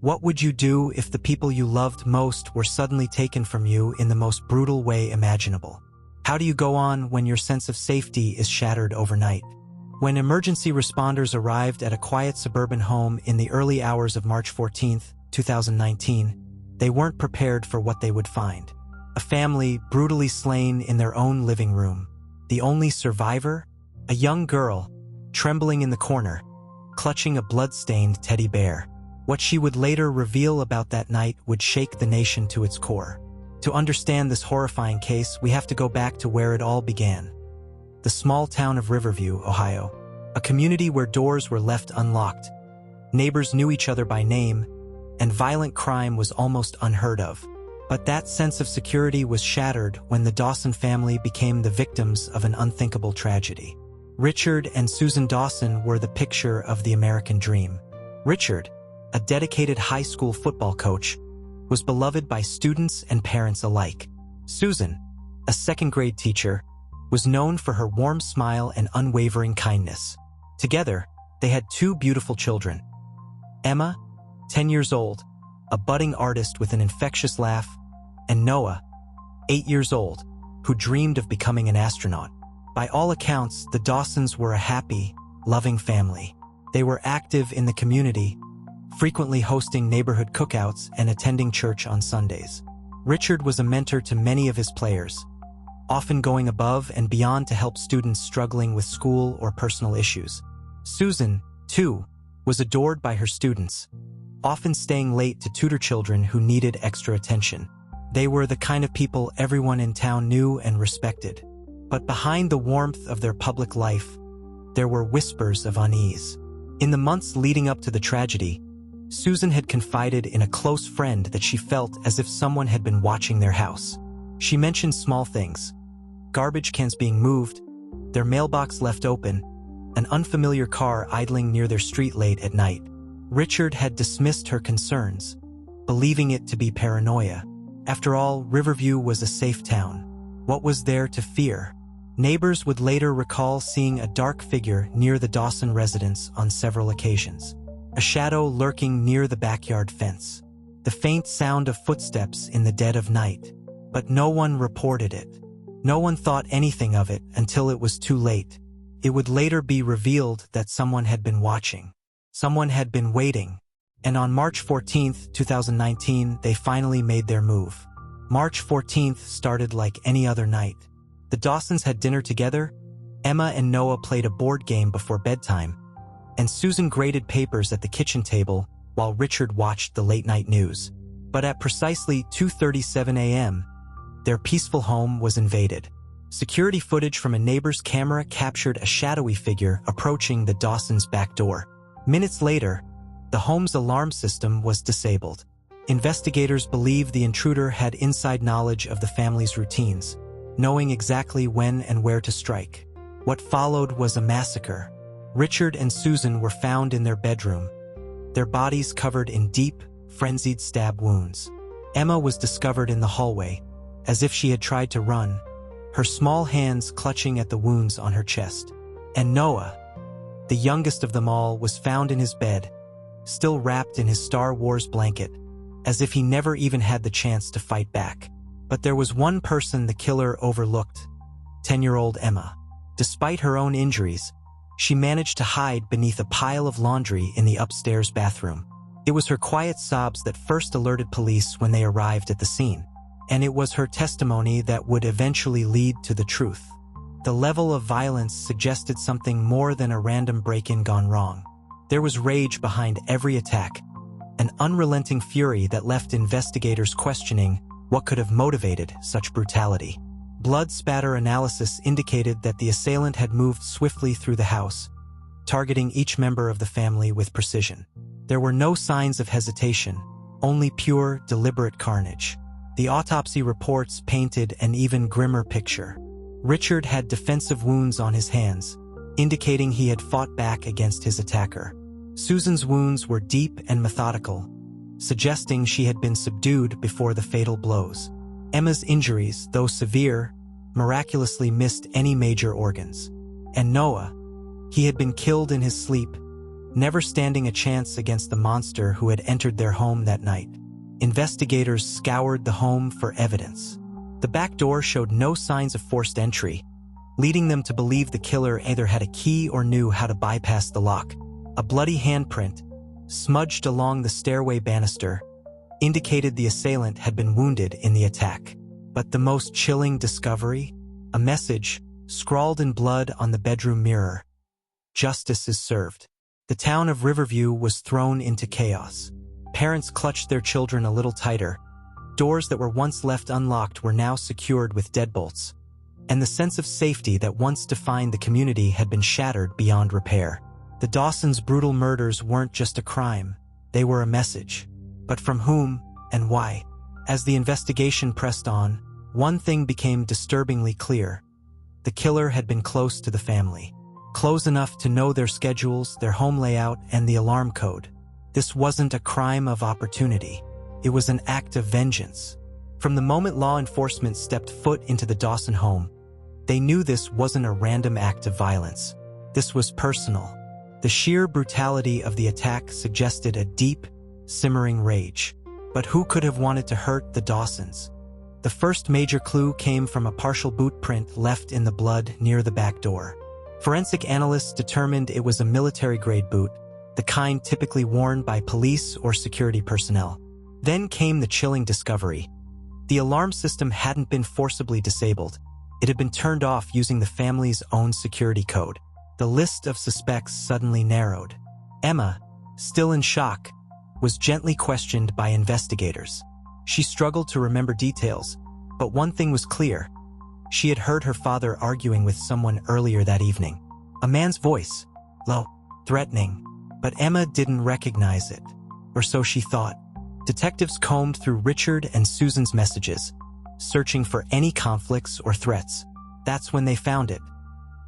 What would you do if the people you loved most were suddenly taken from you in the most brutal way imaginable? How do you go on when your sense of safety is shattered overnight? When emergency responders arrived at a quiet suburban home in the early hours of March 14, 2019, they weren't prepared for what they would find. A family brutally slain in their own living room. The only survivor? A young girl, trembling in the corner, clutching a blood-stained teddy bear. What she would later reveal about that night would shake the nation to its core. To understand this horrifying case, we have to go back to where it all began. The small town of Riverview, Ohio. A community where doors were left unlocked. Neighbors knew each other by name, and violent crime was almost unheard of. But that sense of security was shattered when the Dawson family became the victims of an unthinkable tragedy. Richard and Susan Dawson were the picture of the American dream. Richard, a dedicated high school football coach, was beloved by students and parents alike. Susan, a second-grade teacher, was known for her warm smile and unwavering kindness. Together, they had two beautiful children. Emma, 10 years old, a budding artist with an infectious laugh, and Noah, 8 years old, who dreamed of becoming an astronaut. By all accounts, the Dawsons were a happy, loving family. They were active in the community, frequently hosting neighborhood cookouts and attending church on Sundays. Richard was a mentor to many of his players, often going above and beyond to help students struggling with school or personal issues. Susan, too, was adored by her students, often staying late to tutor children who needed extra attention. They were the kind of people everyone in town knew and respected. But behind the warmth of their public life, there were whispers of unease. In the months leading up to the tragedy, Susan had confided in a close friend that she felt as if someone had been watching their house. She mentioned small things: garbage cans being moved, their mailbox left open, an unfamiliar car idling near their street late at night. Richard had dismissed her concerns, believing it to be paranoia. After all, Riverview was a safe town. What was there to fear? Neighbors would later recall seeing a dark figure near the Dawson residence on several occasions. A shadow lurking near the backyard fence. The faint sound of footsteps in the dead of night. But no one reported it. No one thought anything of it until it was too late. It would later be revealed that someone had been watching. Someone had been waiting. And on March 14, 2019, they finally made their move. March 14th started like any other night. The Dawsons had dinner together, Emma and Noah played a board game before bedtime, and Susan graded papers at the kitchen table while Richard watched the late-night news. But at precisely 2:37 a.m., their peaceful home was invaded. Security footage from a neighbor's camera captured a shadowy figure approaching the Dawsons' back door. Minutes later, the home's alarm system was disabled. Investigators believe the intruder had inside knowledge of the family's routines, knowing exactly when and where to strike. What followed was a massacre. Richard and Susan were found in their bedroom, their bodies covered in deep, frenzied stab wounds. Emma was discovered in the hallway, as if she had tried to run, her small hands clutching at the wounds on her chest. And Noah, the youngest of them all, was found in his bed, still wrapped in his Star Wars blanket, as if he never even had the chance to fight back. But there was one person the killer overlooked: 10-year-old Emma. Despite her own injuries, she managed to hide beneath a pile of laundry in the upstairs bathroom. It was her quiet sobs that first alerted police when they arrived at the scene, and it was her testimony that would eventually lead to the truth. The level of violence suggested something more than a random break-in gone wrong. There was rage behind every attack, an unrelenting fury that left investigators questioning what could have motivated such brutality. Blood spatter analysis indicated that the assailant had moved swiftly through the house, targeting each member of the family with precision. There were no signs of hesitation, only pure, deliberate carnage. The autopsy reports painted an even grimmer picture. Richard had defensive wounds on his hands, indicating he had fought back against his attacker. Susan's wounds were deep and methodical, suggesting she had been subdued before the fatal blows. Emma's injuries, though severe, miraculously missed any major organs. And Noah, he had been killed in his sleep, never standing a chance against the monster who had entered their home that night. Investigators scoured the home for evidence. The back door showed no signs of forced entry, leading them to believe the killer either had a key or knew how to bypass the lock. A bloody handprint, smudged along the stairway banister, indicated the assailant had been wounded in the attack. But the most chilling discovery? A message, scrawled in blood on the bedroom mirror. Justice is served. The town of Riverview was thrown into chaos. Parents clutched their children a little tighter. Doors that were once left unlocked were now secured with deadbolts. And the sense of safety that once defined the community had been shattered beyond repair. The Dawsons' brutal murders weren't just a crime, they were a message. But from whom and why? As the investigation pressed on, one thing became disturbingly clear. The killer had been close to the family. Close enough to know their schedules, their home layout, and the alarm code. This wasn't a crime of opportunity. It was an act of vengeance. From the moment law enforcement stepped foot into the Dawson home, they knew this wasn't a random act of violence. This was personal. The sheer brutality of the attack suggested a deep, simmering rage. But who could have wanted to hurt the Dawsons? The first major clue came from a partial boot print left in the blood near the back door. Forensic analysts determined it was a military-grade boot, the kind typically worn by police or security personnel. Then came the chilling discovery. The alarm system hadn't been forcibly disabled. It had been turned off using the family's own security code. The list of suspects suddenly narrowed. Emma, still in shock, was gently questioned by investigators. She struggled to remember details, but one thing was clear. She had heard her father arguing with someone earlier that evening. A man's voice, low, threatening, but Emma didn't recognize it, or so she thought. Detectives combed through Richard and Susan's messages, searching for any conflicts or threats. That's when they found it.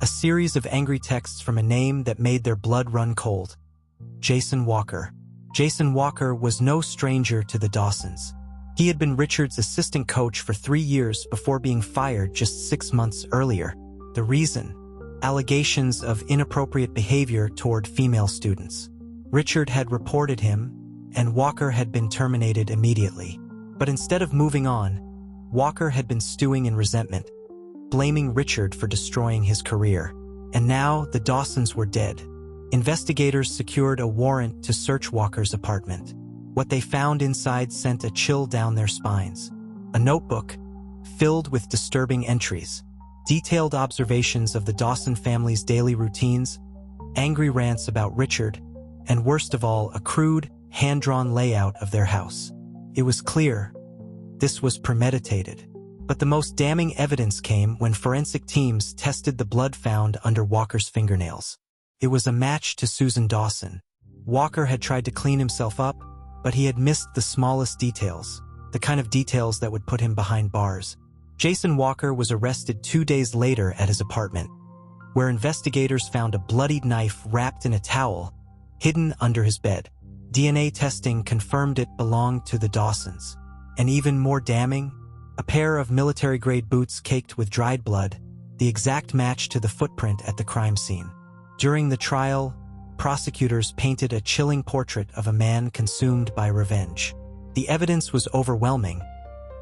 A series of angry texts from a name that made their blood run cold. Jason Walker. Jason Walker was no stranger to the Dawsons. He had been Richard's assistant coach for 3 years before being fired just 6 months earlier. The reason? Allegations of inappropriate behavior toward female students. Richard had reported him, and Walker had been terminated immediately. But instead of moving on, Walker had been stewing in resentment, blaming Richard for destroying his career. And now the Dawsons were dead. Investigators secured a warrant to search Walker's apartment. What they found inside sent a chill down their spines. A notebook filled with disturbing entries, detailed observations of the Dawson family's daily routines, angry rants about Richard, and worst of all, a crude, hand-drawn layout of their house. It was clear this was premeditated. But the most damning evidence came when forensic teams tested the blood found under Walker's fingernails. It was a match to Susan Dawson. Walker had tried to clean himself up, but he had missed the smallest details, the kind of details that would put him behind bars. Jason Walker was arrested 2 days later at his apartment, where investigators found a bloodied knife wrapped in a towel, hidden under his bed. DNA testing confirmed it belonged to the Dawsons. And even more damning, a pair of military-grade boots caked with dried blood, the exact match to the footprint at the crime scene. During the trial, prosecutors painted a chilling portrait of a man consumed by revenge. The evidence was overwhelming,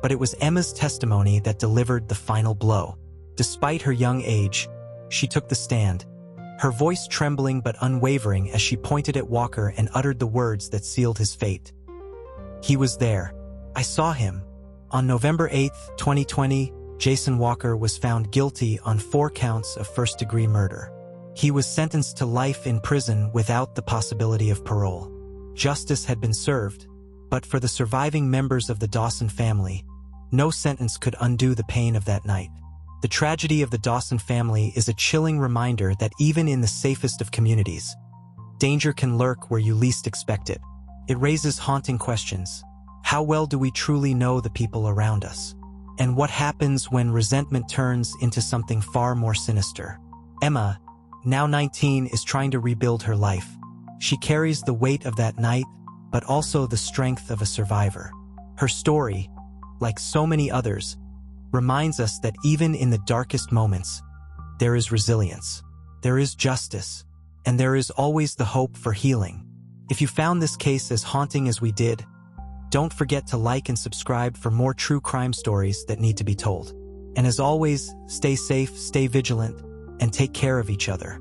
but it was Emma's testimony that delivered the final blow. Despite her young age, she took the stand, her voice trembling but unwavering as she pointed at Walker and uttered the words that sealed his fate. He was there. I saw him. On November 8, 2020, Jason Walker was found guilty on 4 counts of first-degree murder. He was sentenced to life in prison without the possibility of parole. Justice had been served, but for the surviving members of the Dawson family, no sentence could undo the pain of that night. The tragedy of the Dawson family is a chilling reminder that even in the safest of communities, danger can lurk where you least expect it. It raises haunting questions. How well do we truly know the people around us? And what happens when resentment turns into something far more sinister? Emma, now 19, is trying to rebuild her life. She carries the weight of that night, but also the strength of a survivor. Her story, like so many others, reminds us that even in the darkest moments, there is resilience. There is justice. and there is always the hope for healing. If you found this case as haunting as we did, don't forget to like and subscribe for more true crime stories that need to be told. And as always, stay safe, stay vigilant, and take care of each other.